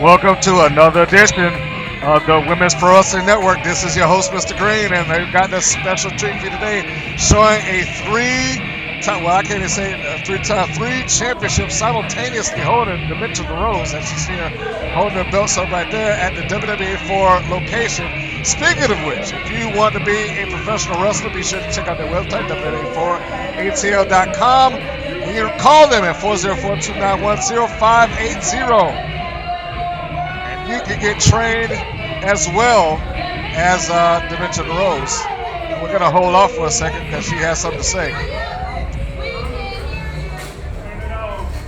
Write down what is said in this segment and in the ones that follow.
Welcome to another edition of the Women's Pro Wrestling Network. This is your host, Mr. Green, and I've got a special treat for you today, showing a three championships simultaneously holding Dementia D'Rose, as you see her holding her belts up right there at the WWE 4 location. Speaking of which, if you want to be a professional wrestler, be sure to check out their website, WWE4ATL.com. And you can call them at 404-291-0580. You can get trained as well as Dementia D'Rose. And we're going to hold off for a second because she has something to say.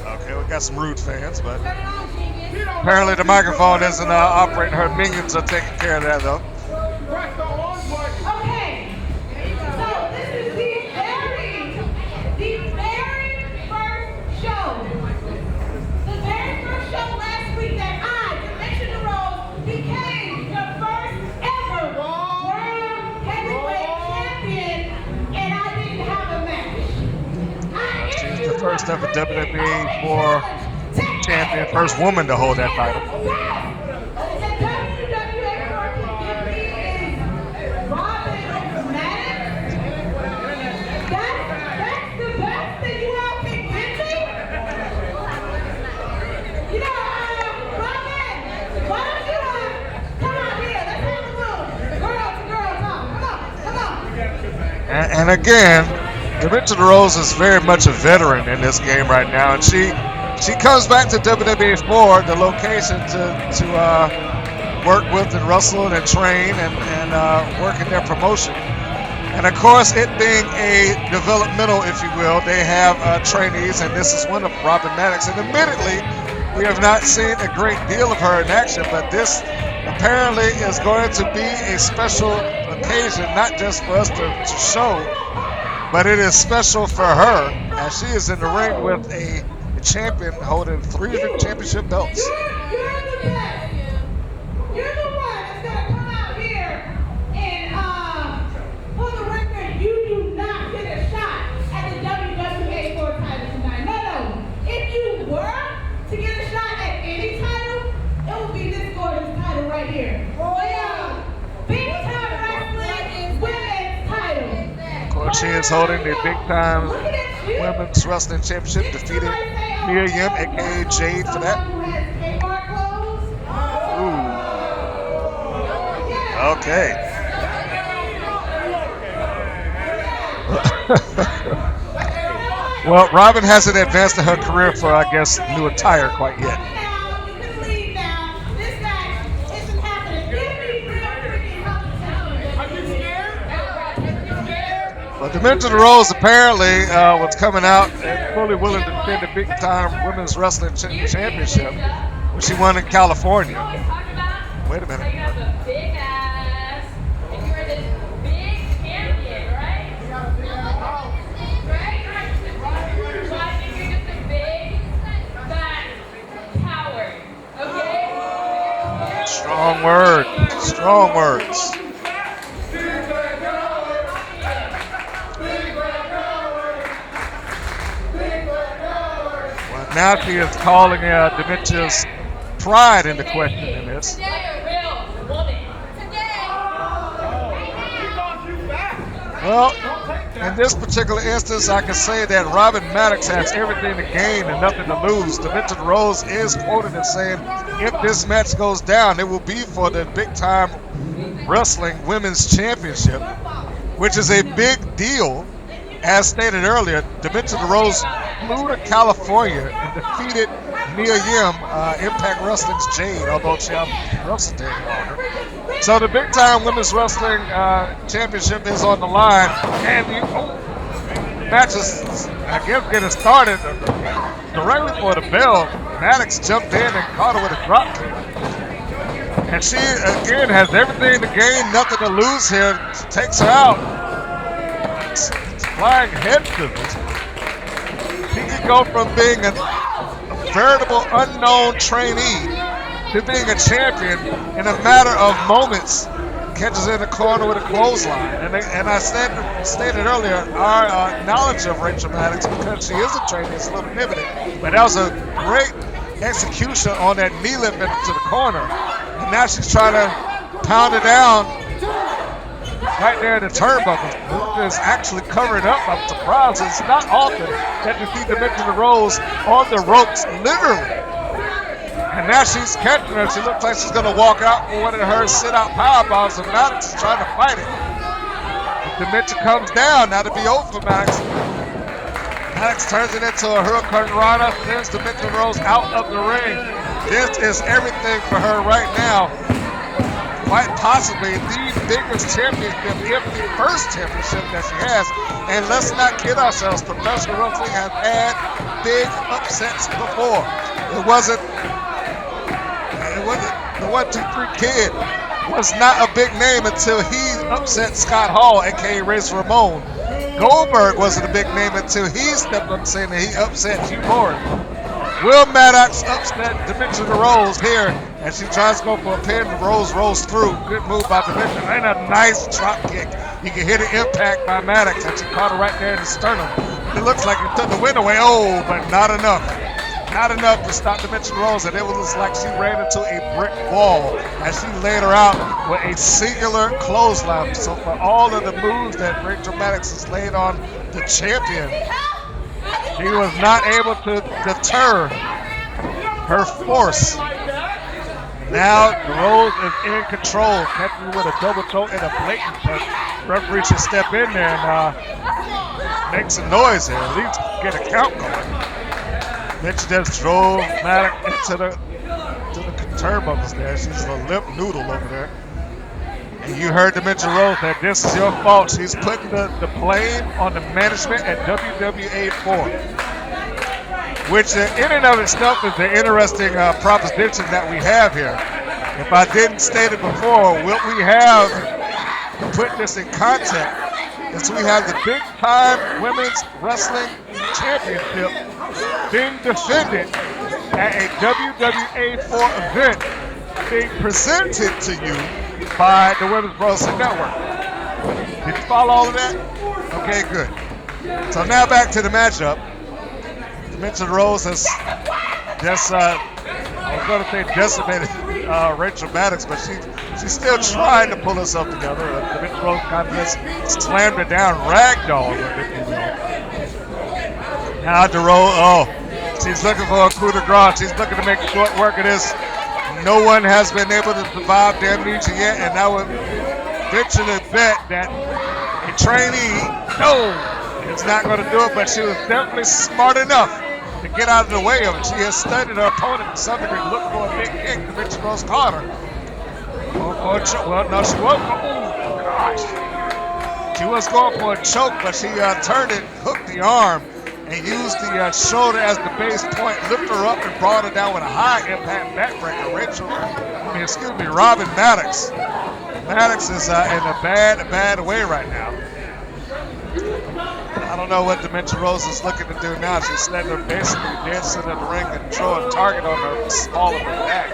Okay, we got some rude fans, but apparently the microphone isn't operating. Her minions are taking care of that, though. Okay, so this is the very first show. The very first show last week that Dementia D'Rose became the first ever world heavyweight champion, and I didn't have a match. She's the first ever WWE 4 champion, first woman to hold that title. The WWF is Robin Maddox. That's the best that you all can get me? You know, Robin, why don't you come out here? Let's have a little girl-to-girl talk. Come on. And again, Dementia D'Rose is very much a veteran in this game right now, and she comes back to WWE 4, the location, to work with and wrestle and train and work in their promotion. And of course, it being a developmental, if you will, they have trainees, and this is one of Robin Maddox. And admittedly, we have not seen a great deal of her in action, but this apparently is going to be a special occasion, not just for us to show, but it is special for her, as she is in the ring with a champion holding 3 different championship belts. You're the best. You're the one that's going to come out here and, for the record, you do not get a shot at the WWA 4 title tonight. No. If you were to get a shot at any title, it would be this gorgeous title right here. Big Time Wrestling Women's title. Of course, she is holding the Big Time Women's Wrestling Championship, defeated Mia Yim, aka Jade, for that. Ooh. Okay. Well, Robin hasn't advanced in her career for, I guess, new attire quite yet. But Dementia D'Rose apparently was coming out and fully willing to defend the Big Time Women's Wrestling Championship, which she won in California. Wait a minute. Strong words. Strong words. Now she is calling Dementia's pride into question in this. Well, in this particular instance, I can say that Robin Maddox has everything to gain and nothing to lose. Dementia D'Rose is quoted as saying, if this match goes down, it will be for the Big Time Wrestling Women's Championship, which is a big deal. As stated earlier, Dementia D'Rose flew to California and defeated Mia Yim, Impact Wrestling's Jade, although she hasn't wrestled any longer. So the Big Time Women's Wrestling Championship is on the line, and the match is, I guess, getting started directly for the bell. Maddox jumped in and caught her with a drop kick. And she, again, has everything to gain, nothing to lose here. She takes her out. Flying head scissors. She could go from being a veritable unknown trainee to being a champion in a matter of moments. Catches her in the corner with a clothesline. And I stated earlier, our knowledge of Racheal Maddox, because she is a trainee, is a little limited. But that was a great execution on that knee lift into the corner. And now she's trying to pound it down right there in the turnbuckle. Is actually covering up. I'm surprised. It's not often that you see Dementia D'Rose on the ropes, literally. And now she's catching her. She looks like she's going to walk out for one of her sit-out powerbombs, and Maddox is trying to fight it. Dementia comes down. Now to be over for Maddox. Maddox turns it into a Hurricane Rana, sends Dementia D'Rose out of the ring. This is everything for her right now. Quite possibly the biggest championship, if the first championship that she has. And let's not kid ourselves, professional wrestling has had big upsets before. It wasn't the 1-2-3 Kid was not a big name until he upset Scott Hall, aka Razor Ramon. Goldberg wasn't a big name until he stepped up saying that he upset Hugh Morris. Will Maddox upset Dementia D'Rose here as she tries to go for a pin. Rose rolls through. Good move by Dementia. And a nice drop kick. You can hear the impact by Maddox and she caught her right there in the sternum. It looks like it took the wind away. Oh, but not enough. Not enough to stop Dementia D'Rose. And it was like she ran into a brick wall as she laid her out with a singular clothesline. So for all of the moves that Racheal Maddox has laid on the champion, he was not able to deter her force. Now D'Rose is in control, catching with a double choke and a blatant choke. Referee should step in there and make some noise here, at least get a count going. Mitch just drove Maddox into the turnbuckles there. She's a limp noodle over there. And you heard Dementia D'Rose that this is your fault. She's putting the blame on the management at WWA 4. Which in and of itself is an interesting proposition that we have here. If I didn't state it before, what we have, to put this in context, is we have the big time women's wrestling championship being defended at a WWA 4 event being presented to you by the Women's Wrestling Network. Did you follow all of that? Okay, good. So now back to the matchup. Dementia D'Rose has just, I was going to say decimated Racheal Maddox, but she's still trying to pull herself together. Dementia D'Rose kind of just slammed her down, ragdoll with it. Now D'Rose, she's looking for a coup de grace. She's looking to make short work of this. No one has been able to survive Dementia yet, and I would venture to bet that a trainee, is not going to do it, but she was definitely smart enough to get out of the way of it. She has studied her opponent to some degree, looking for a big kick. Dementia D'Rose caught her. Well, no, she wasn't. Oh, gosh. She was going for a choke, but she turned it, hooked the arm, and used the shoulder as the base point, lifted her up and brought her down with a high impact backbreaker. Robin Maddox. Maddox is in a bad way right now. I don't know what Dementia D'Rose is looking to do now. She's letting her basically dance in the ring and throw a target on her small of her back.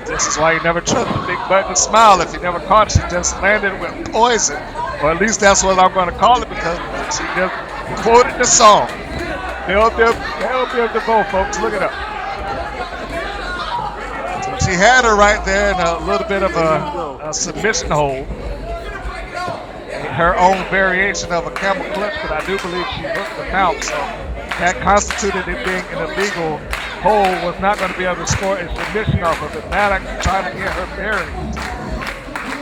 This is why you never trust the big button smile. If you never caught, she just landed with poison. Or at least that's what I'm going to call it, because she just quoted the song. They'll be able to go, folks. Look it up. So she had her right there in a little bit of a submission hold. Her own variation of a camel clutch, but I do believe she hooked the count. So that constituted it being an illegal hold, was not going to be able to score a submission off of it. Maddox trying to get her bearings.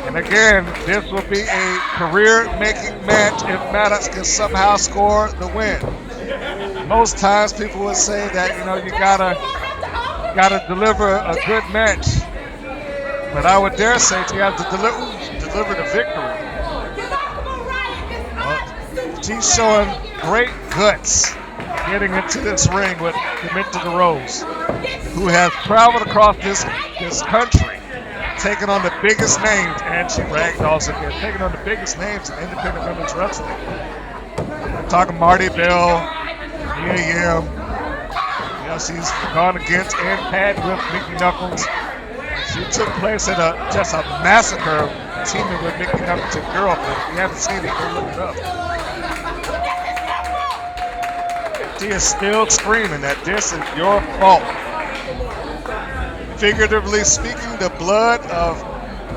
And again, this will be a career-making match if Maddox can somehow score the win. Most times people would say that, you gotta deliver a good match. But I would dare say she has to deliver the victory. She's showing great guts getting into this ring with Dementia D'Rose, who has traveled across this country, taking on the biggest names, and she ragdolls again, taking on the biggest names in independent women's wrestling. I'm talking Marty Bell, Mia Yim. She's gone against and had with Mickey Knuckles. She took place in just a massacre teaming with Mickey Knuckles and Girlfriend. If you haven't seen it, go look it up. She is still screaming that this is your fault. Figuratively speaking, the blood of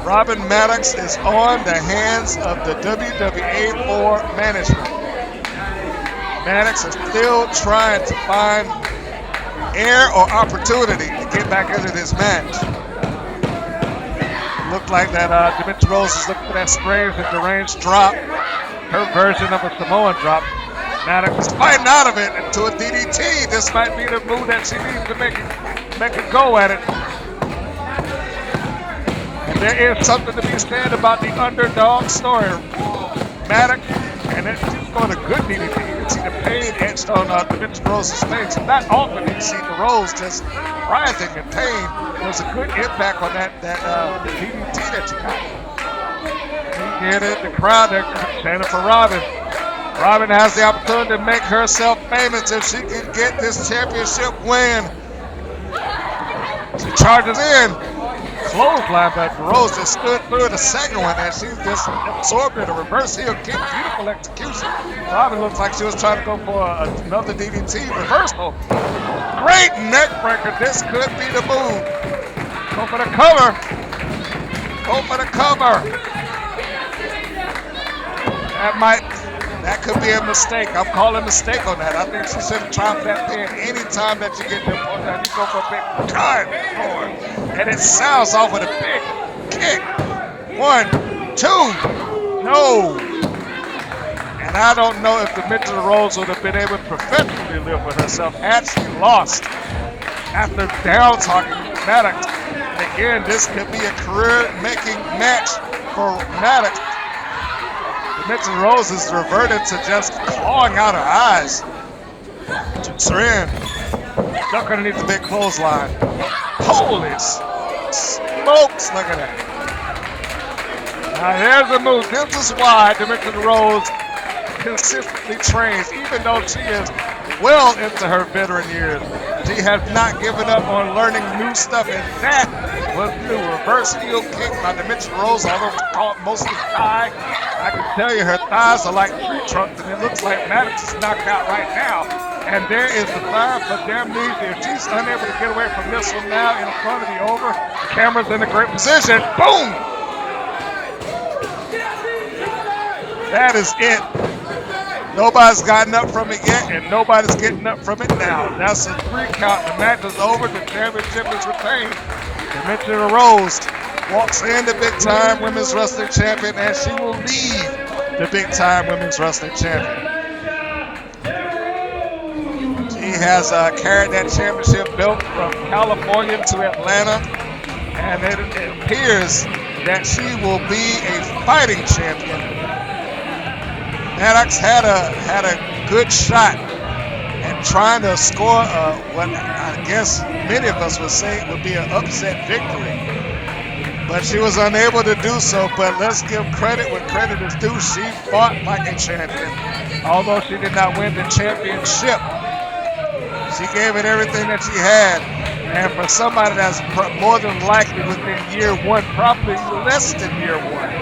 Robin Maddox is on the hands of the WWA4 management. Maddox is still trying to find air or opportunity to get back into this match. Looked like that Dementia D'Rose is looking for that Strange and Deranged drop, her version of a Samoan drop. Maddox is fighting out of it into a DDT. This might be the move that she needs to make a go at it. And there is something to be said about the underdog story. Maddox, and she's going a good DDT. You can see the pain etched on Dementia D'Rose's face. Not often you see D'Rose just writhing in pain. There was a good impact on that DDT that she got. You get it, the crowd there chanting for Robin. Robin has the opportunity to make herself famous if she can get this championship win. She charges in. Clothesline, but D'Rose just stood through the second one and she just absorbed it. A reverse heel kick, beautiful execution. Robin looks like she was trying to go for another DDT reversal. Great neck breaker. This could be the move. Go for the cover. Go for the cover. That could be a mistake. I'm calling a mistake on that. I think she should have dropped that pin anytime that you get to the point that you go for a big cut. And it sounds off with a big kick. 1, 2, no. And I don't know if Dementia D'Rose would have been able to professionally live with herself had she lost after down talking Maddox. And again, this could be a career-making match for Maddox. Dementia D'Rose is reverted to just clawing out her eyes. Jukes her in. Duck underneath the big clothesline. Holy smokes, look at that. Now there's the move. This is why Dementia D'Rose consistently trains, even though she is well into her veteran years. She has not given up on learning new stuff, and that was the reverse heel kick by Dementia D'Rose, although it's called mostly thigh. I can tell you her thighs are like tree trunks, and it looks like Maddox is knocked out right now. And there is the fire for Dementia. If she's unable to get away from this one now, in front of the over. The camera's in a great position. Boom! That is it. Nobody's gotten up from it yet, and nobody's getting up from it now. That's a 3 count. The match is over. The championship is retained. Dementia D'Rose walks in the big-time women's wrestling champion, and she will leave the big-time women's wrestling champion. She has carried that championship belt from California to Atlanta, and it appears that she will be a fighting champion. Maddox had a good shot at trying to score what I guess many of us would say would be an upset victory. But she was unable to do so. But let's give credit when credit is due. She fought like a champion. Although she did not win the championship, she gave it everything that she had. And for somebody that's more than likely within year one, probably less than year one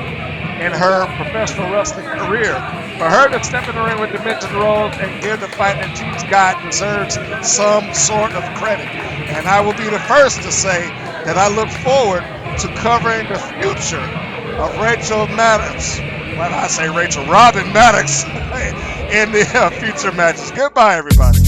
in her professional wrestling career, for her to step in the ring with Dementia D'Rose and give the fight that she's got deserves some sort of credit. And I will be the first to say that I look forward to covering the future of Racheal Maddox. When I say Racheal, Robin Maddox in the future matches. Goodbye, everybody.